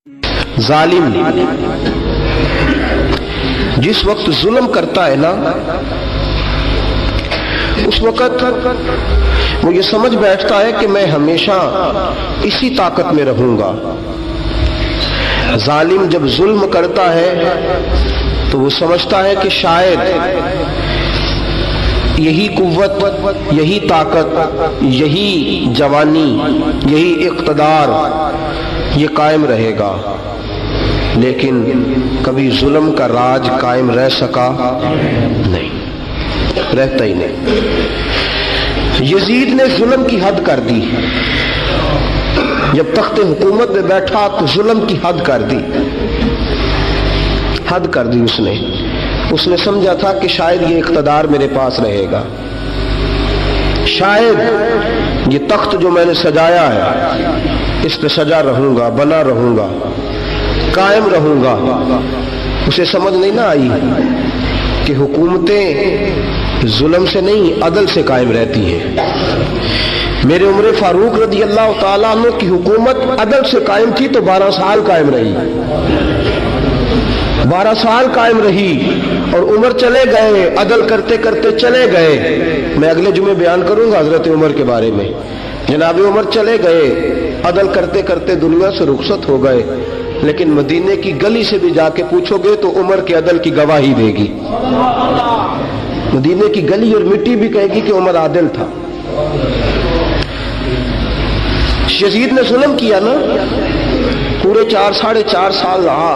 ظالم جس وقت ظلم کرتا ہے نا، اس وقت وہ یہ سمجھ بیٹھتا ہے کہ میں ہمیشہ اسی طاقت میں رہوں گا۔ ظالم جب ظلم کرتا ہے تو وہ سمجھتا ہے کہ شاید یہی قوت، یہی طاقت، یہی جوانی، یہی اقتدار یہ قائم رہے گا، لیکن کبھی ظلم کا راج قائم رہ سکا نہیں، رہتا ہی نہیں۔ یزید نے ظلم کی حد کر دی، جب تخت حکومت میں بیٹھا تو ظلم کی حد کر دی، حد کر دی اس نے سمجھا تھا کہ شاید یہ اقتدار میرے پاس رہے گا، شاید یہ تخت جو میں نے سجایا ہے اس پہ سجا رہوں گا، بنا رہوں گا، قائم رہوں گا۔ اسے سمجھ نہیں نہ آئی کہ حکومتیں ظلم سے نہیں عدل سے قائم رہتی ہیں۔ میرے عمر فاروق رضی اللہ تعالیٰ عنہ کی حکومت عدل سے قائم تھی تو 12 سال قائم رہی، 12 سال قائم رہی، اور عمر چلے گئے، عدل کرتے کرتے چلے گئے۔ میں اگلے جمعے بیان کروں گا حضرت عمر کے بارے میں۔ جناب عمر چلے گئے، عدل کرتے کرتے دنیا سے رخصت ہو گئے، لیکن مدینے کی گلی سے بھی جا کے پوچھو گے تو عمر کے عدل کی گواہی دے گی۔ مدینے کی گلی اور مٹی بھی کہے گی کہ عمر عادل تھا۔ یزید نے ظلم کیا نا، پورے 4.5 سال رہا،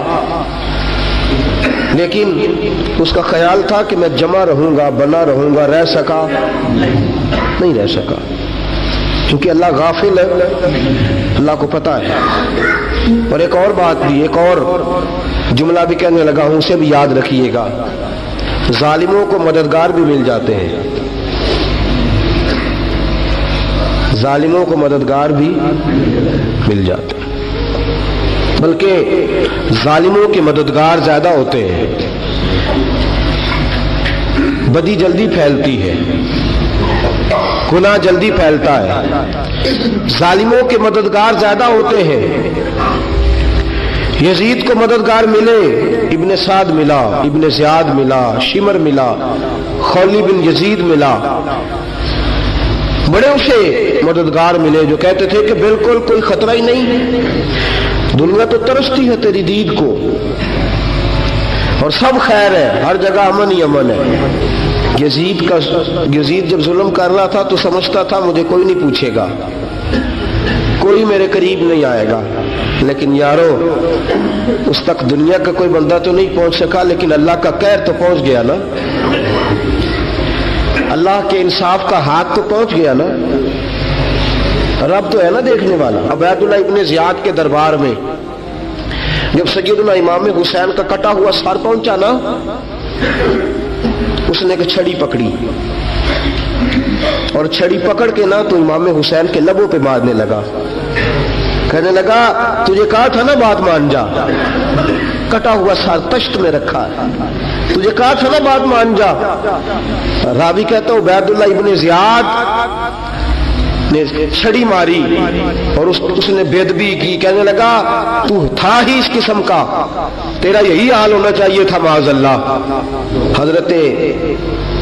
لیکن اس کا خیال تھا کہ میں جمع رہوں گا، بنا رہوں گا، رہ سکا نہیں، رہ سکا، کیونکہ اللہ غافل ہے، اللہ کو پتہ ہے۔ اور ایک اور بات بھی، ایک اور جملہ بھی کہنے لگا ہوں، اسے بھی یاد رکھیے گا، ظالموں کو مددگار بھی مل جاتے ہیں، ظالموں کو مددگار بھی مل جاتے ہیں، بلکہ ظالموں کے مددگار زیادہ ہوتے ہیں۔ بدی جلدی پھیلتی ہے، گناہ جلدی پھیلتا ہے، ظالموں کے مددگار زیادہ ہوتے ہیں۔ یزید کو مددگار ملے، ابن سعد ملا، ابن زیاد ملا، شمر ملا، خولی بن یزید ملا، بڑے اسے مددگار ملے جو کہتے تھے کہ بالکل کوئی خطرہ ہی نہیں، دنیا تو ترستی ہے تیری دید کو، اور سب خیر ہے، ہر جگہ امن ہی امن ہے۔ یزید جب ظلم کر رہا تھا تو سمجھتا تھا مجھے کوئی نہیں پوچھے گا، کوئی میرے قریب نہیں آئے گا، لیکن یارو اس تک دنیا کا کوئی بندہ تو نہیں پہنچ سکا، لیکن اللہ کا قہر تو پہنچ گیا نا، اللہ کے انصاف کا ہاتھ تو پہنچ گیا نا، رب تو ہے نا دیکھنے والا۔ عبید اللہ ابن زیاد کے دربار میں جب سیدنا امام حسین کا کٹا ہوا سر پہنچا نا، اس نے ایک چھڑی پکڑی، اور چھڑی پکڑ کے نا تو امام حسین کے لبوں پہ مارنے لگا، کہنے لگا تجھے کہا تھا نا بات مان جا، کٹا ہوا سر تشت میں رکھا ہے، تجھے کہا تھا نا بات مان جا۔ راوی کہتا ہوں عبید اللہ ابن زیاد نے چھڑی ماری اور اس نے بے ادبی کی، کہنے لگا تو تھا ہی اس قسم کا، تیرا یہی حال ہونا چاہیے تھا معاذ اللہ۔ حضرت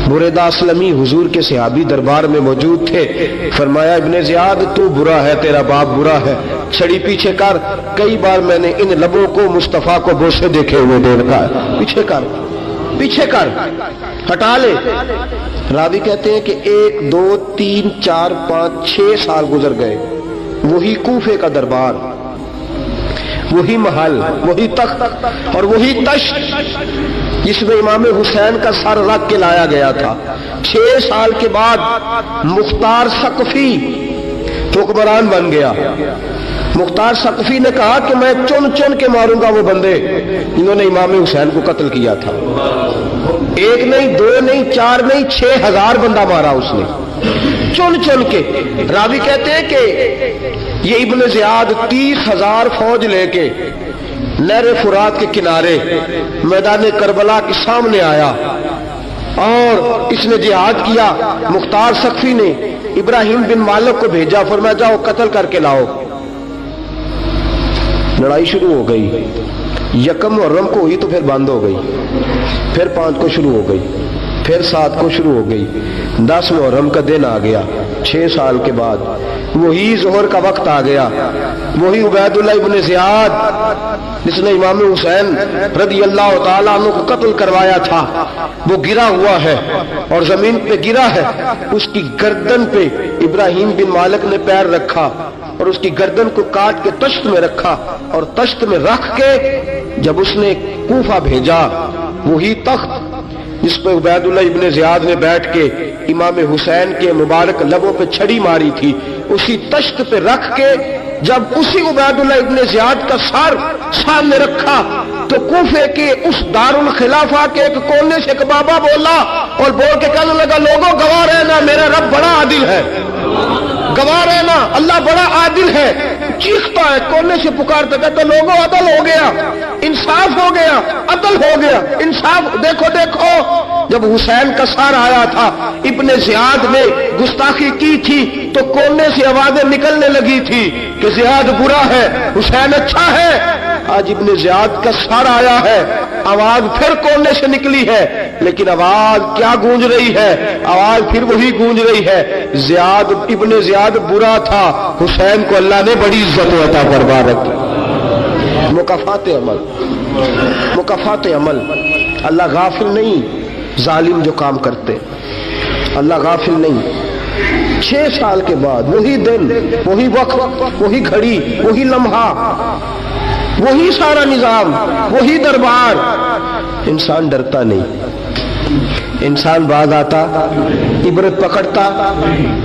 بریدہ اسلمی حضور کے صحابی دربار میں موجود تھے، فرمایا ابن زیاد تو برا ہے، تیرا باپ برا ہے، چھڑی پیچھے کر۔ کئی بار میں نے ان لبوں کو مصطفیٰ کو بوسے دیکھے ہوئے دیکھا ہے، پیچھے کر، پیچھے کر، ہٹا لے۔ راوی کہتے ہیں کہ 1 2 3 4 5 6 سال گزر گئے، وہی کوفے کا دربار، وہی محل، وہی تخت اور وہی تشت جس میں امام حسین کا سر رکھ کے لایا گیا تھا۔ 6 سال کے بعد مختار ثقفی حکمران بن گیا۔ مختار ثقفی نے کہا کہ میں چن چن کے ماروں گا وہ بندے جنہوں نے امام حسین کو قتل کیا تھا۔ 1 نہیں 2 نہیں 4 نہیں 6000 بندہ مارا اس نے، چن چن کے۔ راوی کہتے ہیں کہ یہ ابن زیاد 30,000 فوج لے کے نہر فرات کے کنارے میدان کربلا کے سامنے آیا اور اس نے جہاد کیا۔ مختار ثقفی نے ابراہیم بن مالک کو بھیجا، فرمایا جاؤ قتل کر کے لاؤ۔ لڑائی شروع ہو گئی، یکم محرم کو ہوئی تو پھر بند ہو گئی، پھر 5 کو شروع ہو گئی، پھر 7 کو شروع ہو گئی، 10 محرم کا دن آ گیا 6 سال کے بعد، وہی ظہر کا وقت آ گیا، وہی عبید اللہ ابن زیاد جس نے امام حسین رضی اللہ تعالیٰ عنہ کو قتل کروایا تھا، وہ گرا ہوا ہے اور زمین پہ گرا ہے، اس کی گردن پہ ابراہیم بن مالک نے پیر رکھا اور اس کی گردن کو کاٹ کے تشت میں رکھا، اور تشت میں رکھ کے جب اس نے کوفہ بھیجا، وہی تخت جس پہ عبید اللہ ابن زیاد نے بیٹھ کے امام حسین کے مبارک لبوں پہ چھڑی ماری تھی، اسی تشت پہ رکھ کے جب اسی عبید اللہ ابن زیاد کا سر سامنے رکھا تو کوفے کے اس دارالخلافہ کے ایک کونے سے ایک بابا بولا اور بول کے کہنے لگا، لوگوں گواہ رہنا میرا رب بڑا عادل ہے، گواہ رہنا اللہ بڑا عادل ہے۔ چیختا ہے، کونے سے پکارتا، کہتا لوگوں عدل ہو گیا، انصاف ہو گیا، عدل ہو گیا، انصاف۔ دیکھو دیکھو، جب حسین کا سر آیا تھا، ابن زیاد نے گستاخی کی تھی تو کونے سے آوازیں نکلنے لگی تھی کہ زیاد برا ہے، حسین اچھا ہے۔ آج ابن زیاد کا سر آیا ہے، آواز پھر کونے سے نکلی ہے، لیکن آواز کیا گونج رہی ہے؟ آواز پھر وہی گونج رہی ہے، زیاد ابن زیاد برا تھا، حسین کو اللہ نے بڑی عزت عطا فرما رکھی۔ مکافات عمل، مکافات عمل، اللہ غافل نہیں ظالم جو کام کرتے، اللہ غافل نہیں۔ 6 سال کے بعد وہی دن، وہی وقت، وہی گھڑی، وہی لمحہ، وہی سارا نظام، وہی دربار، انسان ڈرتا نہیں، انسان باز آتا، عبرت پکڑتا۔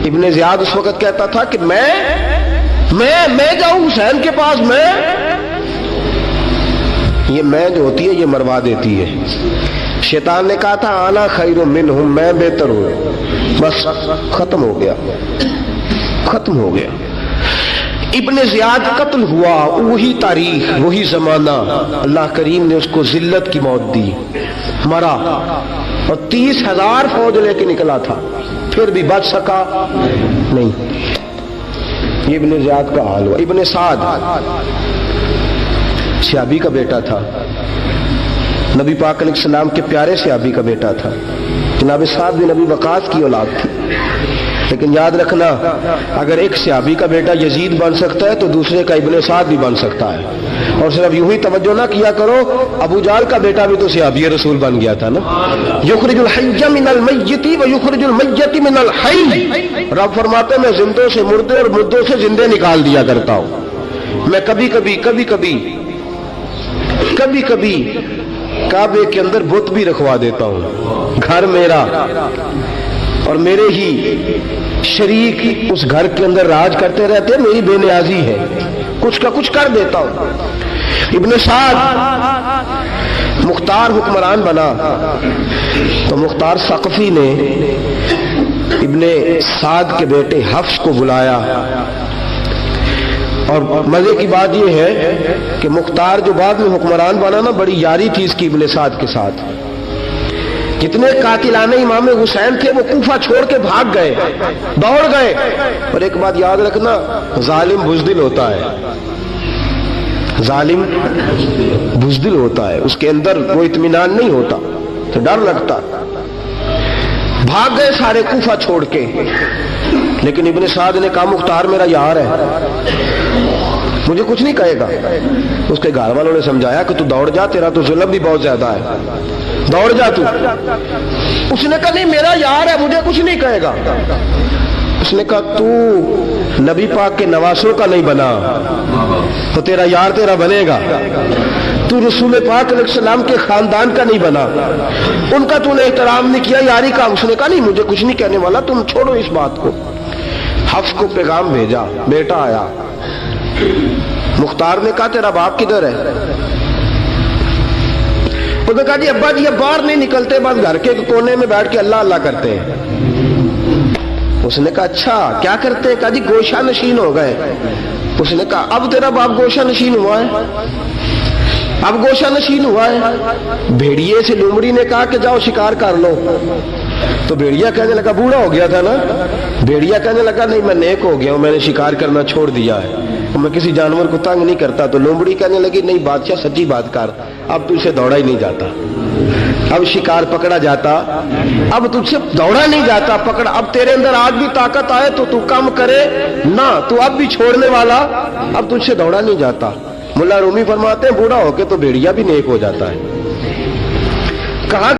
ابن زیاد اس وقت کہتا تھا کہ میں جاؤں حسین کے پاس، یہ میں جو ہوتی ہے یہ مروا دیتی ہے۔ شیطان نے کہا تھا آنا خیر منہم، میں بہتر ہوں، بس ختم ہو گیا، ختم ہو گیا۔ ابن زیاد قتل ہوا، وہی تاریخ، وہی زمانہ، اللہ کریم نے اس کو ذلت کی موت دی، مرا، اور 30,000 فوج لے کے نکلا تھا، پھر بھی بچ سکا نہیں۔ یہ ابن زیاد کا حال ہوا۔ ابن سعد صحابی کا بیٹا تھا، نبی پاک علیہ السلام کے پیارے صحابی کا بیٹا تھا، جناب سعد بن ابی وقاص کی اولاد تھی، لیکن یاد رکھنا اگر ایک صحابی کا بیٹا یزید بن سکتا ہے تو دوسرے کا ابن سعد بھی بن سکتا ہے۔ اور صرف یوں ہی توجہ نہ کیا کرو، ابو جہل کا بیٹا بھی تو صحابی رسول بن گیا تھا نا، یخرج الحی من المیت و یخرج المیت من الحی، رب فرماتے میں زندوں سے مردے اور مردوں سے زندے نکال دیا کرتا ہوں۔ میں کبھی کبھی کعبے کے اندر بت بھی رکھوا دیتا ہوں، گھر میرا اور میرے ہی شریک اس گھر کے اندر راج کرتے رہتے، میری بے نیازی ہے، کچھ کا کچھ کر دیتا ہوں۔ ابن سعد مختار حکمران بنا تو مختار ثقفی نے ابن سعد کے بیٹے حفص کو بلایا، اور مزے کی بات یہ ہے کہ مختار جو بعد میں حکمران بنا نا، بڑی یاری تھی اس کی ابن سعد کے ساتھ۔ جتنے قاتلان امام حسین تھے وہ کوفہ چھوڑ کے بھاگ گئے، دوڑ گئے۔ اور ایک بات یاد رکھنا، ظالم بزدل ہوتا ہے، ظالم بزدل ہوتا ہے، اس کے اندر وہ اطمینان نہیں ہوتا، تو ڈر لگتا۔ بھاگ گئے سارے کوفہ چھوڑ کے، لیکن ابن سعد نے کہا مختار میرا یار ہے، مجھے کچھ نہیں کہے گا۔ اس کے گھر والوں نے سمجھایا کہ تو دوڑ جا، تیرا تو ظلم بھی بہت زیادہ ہے، دوڑ جا تو۔ اس نے کہا نہیں میرا یار ہے، مجھے کچھ نہیں کہے گا۔ اس نے کہا تو نبی پاک کے نواسوں کا نہیں بنا تو تیرا یار تیرا بنے گا، تو رسول پاک علیہ السلام کے خاندان کا نہیں بنا، ان کا تو نے احترام نہیں کیا، یاری کا۔ اس نے کہا نہیں مجھے کچھ نہیں کہنے والا، تم چھوڑو اس بات کو۔ حفص کو پیغام بھیجا، بیٹا آیا۔ مختار نے کہا تیرا باپ کدھر ہے؟ اس نے کہا جی ابا جی اب باہر نہیں نکلتے، بس گھر کے کونے میں بیٹھ کے اللہ اللہ کرتے ہیں۔ اس نے کہا اچھا کیا کرتے ہیں؟ کہا جی گوشہ نشین ہو گئے۔ اس نے کہا اب تیرا باپ گوشہ نشین ہوا ہے؟ اب گوشہ نشین ہوا ہے؟ بھیڑیے سے لومڑی نے کہا کہ جاؤ شکار کر لو، تو بھیڑیا کہنے لگا بوڑھا ہو گیا تھا نا، بھیڑیا کہنے لگا نہیں میں نیک ہو گیا ہوں، میں نے شکار کرنا چھوڑ دیا ہے۔ میں کسی جانور کو تنگ نہیں کرتا. تو لومڑی کہنے لگی نہیں بادشاہ سچی بات کر, اب تجھ سے دوڑا ہی نہیں جاتا, اب شکار پکڑا جاتا, اب تجھ سے دوڑا نہیں جاتا پکڑ, اب تیرے اندر آج بھی طاقت آئے تو کم کرے نہ, تو اب بھی چھوڑنے والا, اب تجھ سے دوڑا نہیں جاتا. ملا رومی فرماتے ہیں بوڑھا ہو کے تو بھیڑیا بھی نیک ہو جاتا ہے. کہا